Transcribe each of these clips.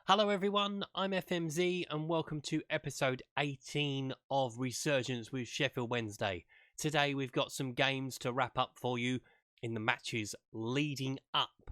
Hello everyone, I'm FMZ and welcome to episode 18 of Resurgence with Sheffield Wednesday. Today we've got some games to wrap up for you in the matches leading up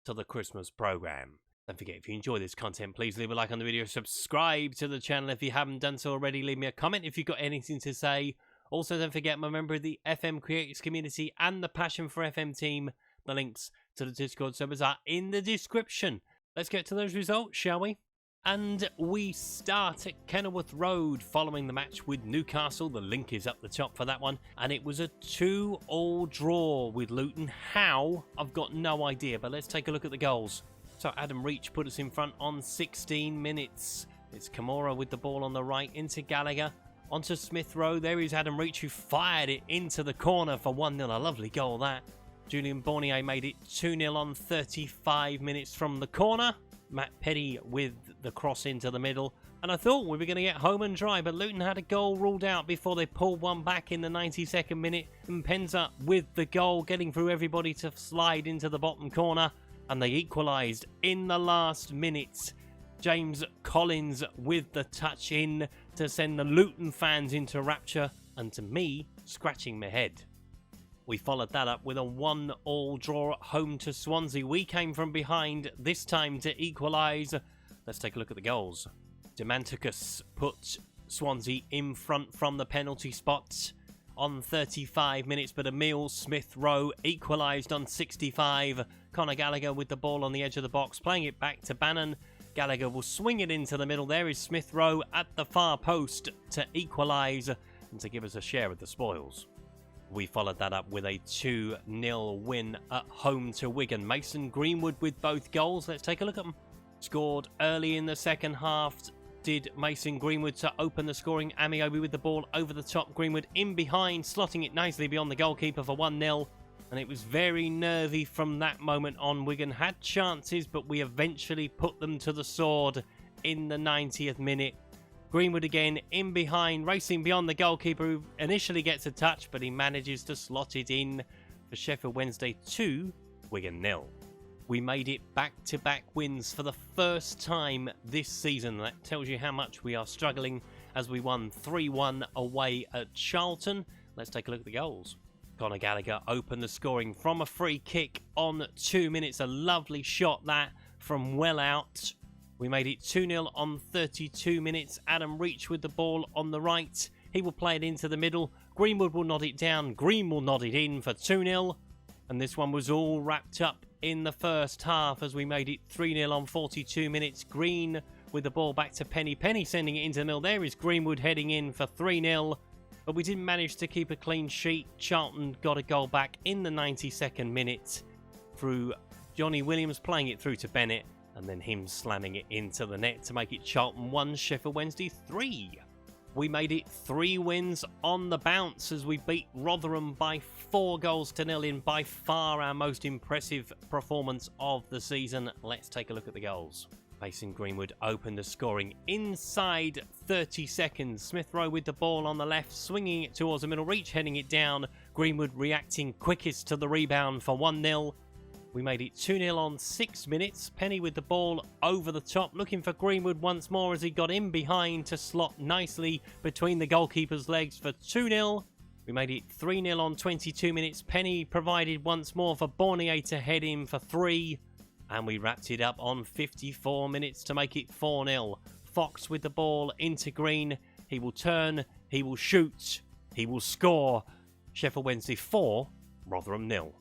to the Christmas programme. Don't forget, if you enjoy this content, please leave a like on the video, subscribe to the channel if you haven't done so already, leave me a comment if you've got anything to say. Also, don't forget, I'm a member of the FM Creators community and the Passion for FM team. The links to the Discord servers are in the description. Let's get to those results, shall we? And we start at Kenilworth Road following the match with Newcastle. The link is up the top for that one. And it was a 2-2 draw with Luton. How? I've got no idea, but let's take a look at the goals. So Adam Reach put us in front on 16 minutes. It's Kamora with the ball on the right into Gallagher. Onto Smith Rowe. There is Adam Reach who fired it into the corner for 1-0. A lovely goal, that. Julian Bornier made it 2-0 on 35 minutes from the corner. Matt Petty with the cross into the middle. And I thought we were going to get home and dry, but Luton had a goal ruled out before they pulled one back in the 92nd minute. And Penza with the goal, getting through everybody to slide into the bottom corner. And they equalised in the last minutes. James Collins with the touch in to send the Luton fans into rapture. And to me, scratching my head. We followed that up with a 1-1 draw at home to Swansea. We came from behind this time to equalise. Let's take a look at the goals. Demanticus put Swansea in front from the penalty spot on 35 minutes, but Emil Smith Rowe equalised on 65. Conor Gallagher with the ball on the edge of the box, playing it back to Bannon. Gallagher will swing it into the middle. There is Smith Rowe at the far post to equalise and to give us a share of the spoils. We followed that up with a 2-0 win at home to Wigan. Mason Greenwood with both goals. Let's take a look at them. Scored early in the second half. Did Mason Greenwood to open the scoring. Amiobi with the ball over the top. Greenwood in behind, slotting it nicely beyond the goalkeeper for 1-0. And it was very nervy from that moment on. Wigan had chances, but we eventually put them to the sword in the 90th minute. Greenwood again in behind, racing beyond the goalkeeper who initially gets a touch, but he manages to slot it in for Sheffield Wednesday 2, Wigan 0. We made it back-to-back wins for the first time this season. That tells you how much we are struggling as we won 3-1 away at Charlton. Let's take a look at the goals. Conor Gallagher opened the scoring from a free kick on 2 minutes. A lovely shot that from well out. We made it 2-0 on 32 minutes. Adam Reach with the ball on the right. He will play it into the middle. Greenwood will nod it down. Green will nod it in for 2-0. And this one was all wrapped up in the first half as we made it 3-0 on 42 minutes. Green with the ball back to Penny. Penny sending it into the middle. There is Greenwood heading in for 3-0. But we didn't manage to keep a clean sheet. Charlton got a goal back in the 92nd minute through Johnny Williams playing it through to Bennett. And then him slamming it into the net to make it Charlton 1, Sheffield Wednesday 3. We made it 3 wins on the bounce as we beat Rotherham by 4-0 in by far our most impressive performance of the season. Let's take a look at the goals. Mason Greenwood opened the scoring inside 30 seconds. Smith Rowe with the ball on the left, swinging it towards the middle. Reach heading it down. Greenwood reacting quickest to the rebound for 1-0. We made it 2-0 on 6 minutes. Penny with the ball over the top, looking for Greenwood once more as he got in behind to slot nicely between the goalkeeper's legs for 2-0. We made it 3-0 on 22 minutes. Penny provided once more for Bornier to head in for 3. And we wrapped it up on 54 minutes to make it 4-0. Fox with the ball into Green. He will turn, he will shoot, he will score. Sheffield Wednesday 4, Rotherham 0.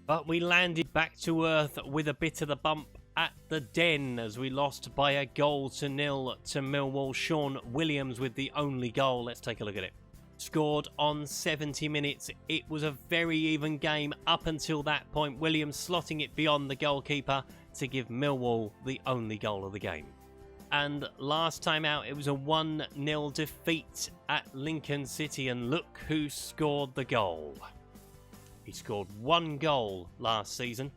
But we landed back to earth with a bit of the bump at the Den as we lost by 1-0 to Millwall. Sean Williams with the only goal. Let's take a look at it. Scored on 70 minutes. It was a very even game up until that point. Williams slotting it beyond the goalkeeper to give Millwall the only goal of the game. And last time out, it was a 1-0 defeat at Lincoln City. And look who scored the goal. He scored 1 goal last season.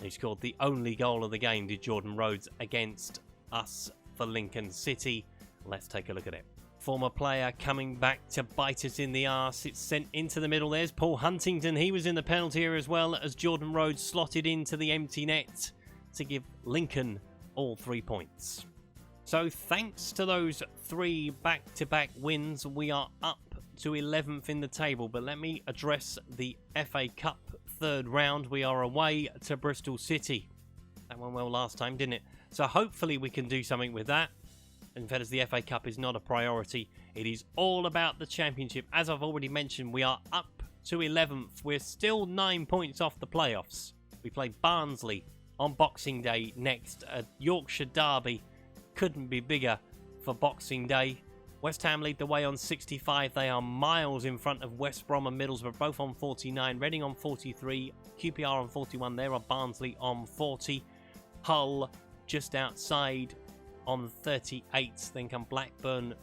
He scored the only goal of the game, did Jordan Rhodes, against us for Lincoln City. Let's take a look at it. Former player coming back to bite us in the arse. It's sent into the middle. There's Paul Huntington. He was in the penalty area as well as Jordan Rhodes slotted into the empty net to give Lincoln all 3 points. So thanks to those 3 back-to-back wins, we are up to 11th in the table. But let me address the FA Cup third round. We are away to Bristol City. That went well last time, didn't it? So hopefully we can do something with that. In fact, as the FA Cup is not a priority, it is all about the Championship. As I've already mentioned, we are up to 11th. We're still 9 points off the playoffs. We play Barnsley on Boxing Day next. A Yorkshire derby couldn't be bigger for Boxing Day. West Ham lead the way on 65. They are miles in front of West Brom and Middlesbrough, both on 49. Reading on 43. QPR on 41. There are Barnsley on 40. Hull just outside on 38. Then come Blackburn,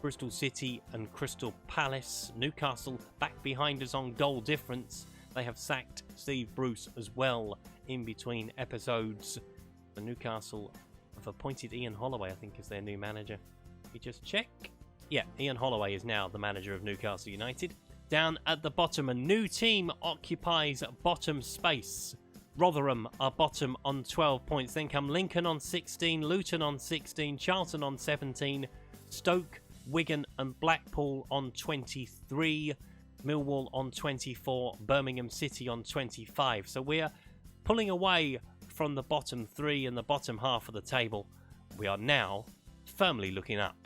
Bristol City and Crystal Palace. Newcastle back behind us on goal difference. They have sacked Steve Bruce as well in between episodes. The Newcastle have appointed Ian Holloway, I think, as their new manager. Let me just check. Yeah, Ian Holloway is now the manager of Newcastle United. Down at the bottom, a new team occupies bottom space. Rotherham are bottom on 12 points. Then come Lincoln on 16, Luton on 16, Charlton on 17, Stoke, Wigan and Blackpool on 23, Millwall on 24, Birmingham City on 25. So we're pulling away from the bottom 3 and the bottom half of the table. We are now firmly looking up.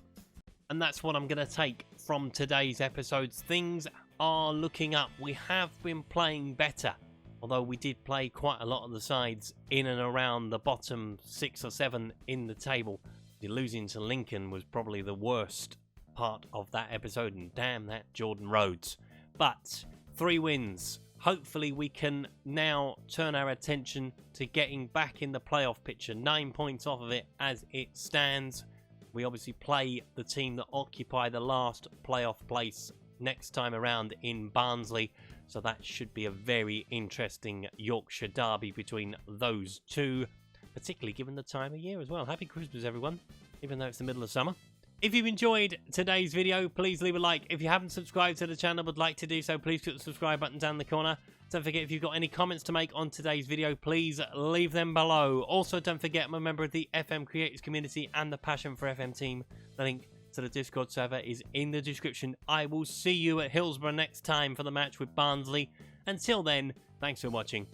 And that's what I'm going to take from today's episodes. Things are looking up. We have been playing better. Although we did play quite a lot of the sides in and around the bottom 6 or 7 in the table. The losing to Lincoln was probably the worst part of that episode. And damn that Jordan Rhodes. But 3 wins. Hopefully we can now turn our attention to getting back in the playoff picture. 9 points off of it as it stands. We obviously play the team that occupy the last playoff place next time around in Barnsley. So that should be a very interesting Yorkshire derby between those two, particularly given the time of year as well. Happy Christmas, everyone, even though it's the middle of summer. If you've enjoyed today's video, please leave a like. If you haven't subscribed to the channel but would like to do so, please click the subscribe button down the corner. Don't forget, if you've got any comments to make on today's video, please leave them below. Also, don't forget, I'm a member of the FM Creators community and the Passion for FM team. The link to the Discord server is in the description. I will see you at Hillsborough next time for the match with Barnsley. Until then, thanks for watching.